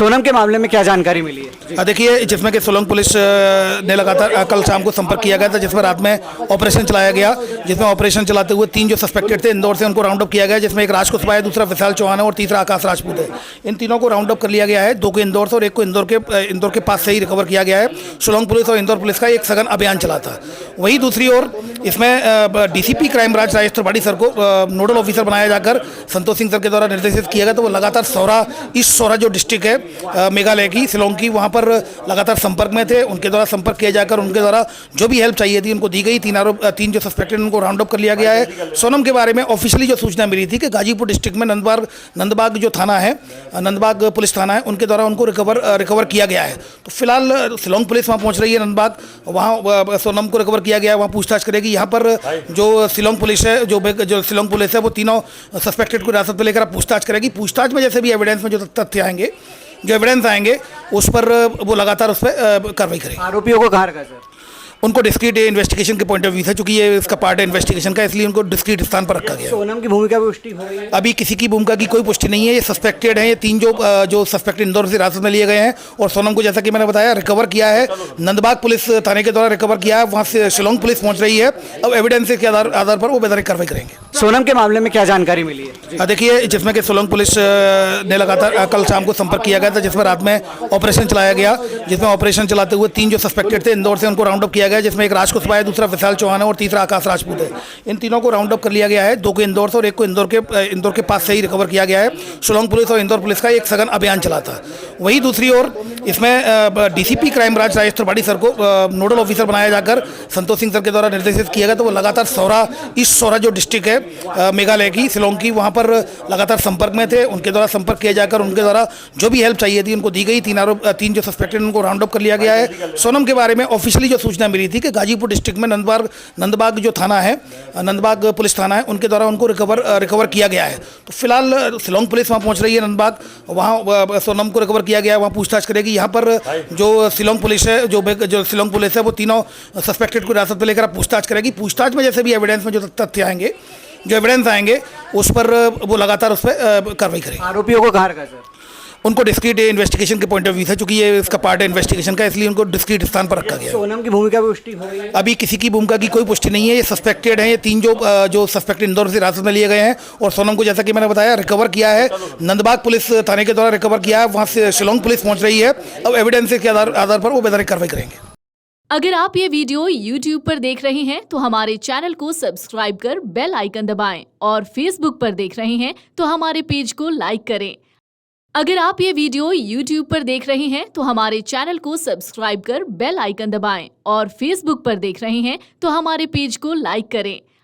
सोनम के मामले में क्या जानकारी मिली है? देखिए, जिसमें कि सोलंग पुलिस ने लगातार कल शाम को संपर्क किया गया था, जिसमें रात में ऑपरेशन चलाया गया, जिसमें ऑपरेशन चलाते हुए 3 जो सस्पेक्टेड थे इंदौर से उनको राउंड अप किया गया, जिसमें एक राज कुशवाहा है, दूसरा विशाल चौहान है और तीसरा आकाश राजपूत है। इन तीनों को राउंड अप कर लिया गया है। 2 को इंदौर से और 1 को इंदौर के पास से ही रिकवर किया गया है। सोलंग पुलिस और इंदौर पुलिस का एक सघन अभियान चला था। वहीं दूसरी ओर इसमें DCP crime branch Rajesh Tripathi sir को नोडल ऑफिसर बनाया जाकर संतोष सिंह सर के द्वारा निर्देशित किया गया। तो वो लगातार ईस्ट सौरा जो डिस्ट्रिक्ट है मेघालय की शिलोंग की, वहाँ पर लगातार संपर्क में थे। उनके द्वारा संपर्क किया जाकर उनके द्वारा जो भी हेल्प चाहिए थी उनको दी गई। 3 जो सस्पेक्टेड उनको राउंड अप कर लिया गया है। सोनम के बारे में ऑफिशियली जो सूचना मिली थी कि गाजीपुर डिस्ट्रिक्ट में नंदबाग जो थाना है, नंदबाग पुलिस थाना है, उनके द्वारा उनको रिकवर किया गया है। तो फिलहाल शिलोंग पुलिस वहाँ पहुँच रही है नंदबाग, वहाँ सोनम को रिकवर किया गया है, वहाँ पूछताछ करेगी। यहाँ पर जो शिलोंग पुलिस है जो शिलोंग पुलिस है वो तीनों सस्पेक्टेड को हिरासत में लेकर पूछताछ करेगी। पूछताछ में जैसे भी एविडेंस में जो तथ्य आएंगे, जो एविडेंस आएंगे, उस पर वो लगातार उस पर कार्रवाई करेगी। आरोपियों को कहाँ रखा सर? उनको डिस्क्रीट इन्वेस्टिगेशन के पॉइंट ऑफ व्यू से, चूंकि ये इसका पार्ट है इन्वेस्टिगेशन का, इसलिए उनको डिस्क्रीट स्थान पर रखा गया है। सोनम की भूमिका भी पुष्टि हो गई है? अभी किसी की भूमिका की कोई पुष्टि नहीं है। ये सस्पेक्टेड हैं, ये 3 जो सस्पेक्टेड इंदौर से हिरासत में लिए गए हैं। और सोनम को जैसा कि मैंने बताया रिकवर किया है, नंदबाग पुलिस थाने के द्वारा रिकवर किया है। वहाँ से शिलोंग पुलिस पहुँच रही है। अब एविडेंस के आधार पर वो वैधानिक कार्रवाई करेंगे। सोनम के मामले में क्या जानकारी मिली है? देखिए, जिसमें कि सोलंग पुलिस ने लगातार कल शाम को संपर्क किया गया था, जिसमें रात में ऑपरेशन चलाया गया, जिसमें ऑपरेशन चलाते हुए 3 जो सस्पेक्टेड थे इंदौर से उनको राउंड अप किया गया, जिसमें एक राज कुशवाहा है, दूसरा विशाल चौहान है और तीसरा आकाश राजपूत है। इन तीनों को राउंड अप कर लिया गया है। 2 को इंदौर से और 1 को इंदौर के पास से ही रिकवर किया गया है। सोलंग पुलिस और इंदौर पुलिस का एक सघन अभियान चला था। वहीं दूसरी ओर इसमें DCP crime branch Rajesh Tripathi sir को नोडल ऑफिसर बनाया जाकर संतोष सिंह सर के द्वारा निर्देशित किया गया। तो वो लगातार ईस्ट सौरा जो डिस्ट्रिक्ट है मेघालय की शिलोंग की, वहाँ पर लगातार संपर्क में थे। उनके द्वारा संपर्क किया जाकर उनके द्वारा जो भी हेल्प चाहिए थी उनको दी गई। 3 जो सस्पेक्टेड उनको राउंड अप कर लिया गया है। सोनम के बारे में ऑफिशियली जो सूचना मिली थी कि गाजीपुर डिस्ट्रिक्ट में नंदबाग जो थाना है, नंदबाग पुलिस थाना है, उनके द्वारा उनको रिकवर किया गया है। तो फिलहाल शिलोंग पुलिस वहाँ पहुँच रही है नंदबाग, वहाँ सोनम को रिकवर किया गया है, वहाँ पूछताछ करेगी। यहाँ पर जो शिलोंग पुलिस है जो शिलोंग पुलिस है वो तीनों सस्पेक्टेड को हिरासत में लेकर पूछताछ करेगी। पूछताछ में जैसे भी एविडेंस में जो तथ्य आएंगे, जो एविडेंस आएंगे, उस पर वो लगातार उस पर कार्रवाई करेगी। आरोपियों को कहाँ रखा सर? उनको डिस्क्रीट इन्वेस्टिगेशन के पॉइंट ऑफ व्यू से, चूंकि ये इसका पार्ट है इन्वेस्टिगेशन का, इसलिए उनको डिस्क्रीट स्थान पर रखा गया है। सोनम की भूमिका भी पुष्टि हो गई है? अभी किसी की भूमिका की कोई पुष्टि नहीं है। ये सस्पेक्टेड हैं, ये 3 जो सस्पेक्टेड इंदौर से हिरासत में लिए गए हैं। और सोनम को जैसा कि मैंने बताया रिकवर किया है, नंदबाग पुलिस थाने के द्वारा रिकवर किया है। वहाँ से शिलोंग पुलिस पहुँच रही है। अब एविडेंस के आधार पर वो वैधानिक कार्रवाई करेंगे। अगर आप ये वीडियो YouTube पर देख रहे हैं तो हमारे चैनल को सब्सक्राइब कर बेल आइकन दबाएं, और Facebook पर देख रहे हैं तो हमारे पेज को लाइक करें। अगर आप ये वीडियो YouTube पर देख रहे हैं तो हमारे चैनल को सब्सक्राइब कर बेल आइकन दबाएं, और Facebook पर देख रहे हैं तो हमारे पेज को लाइक करें।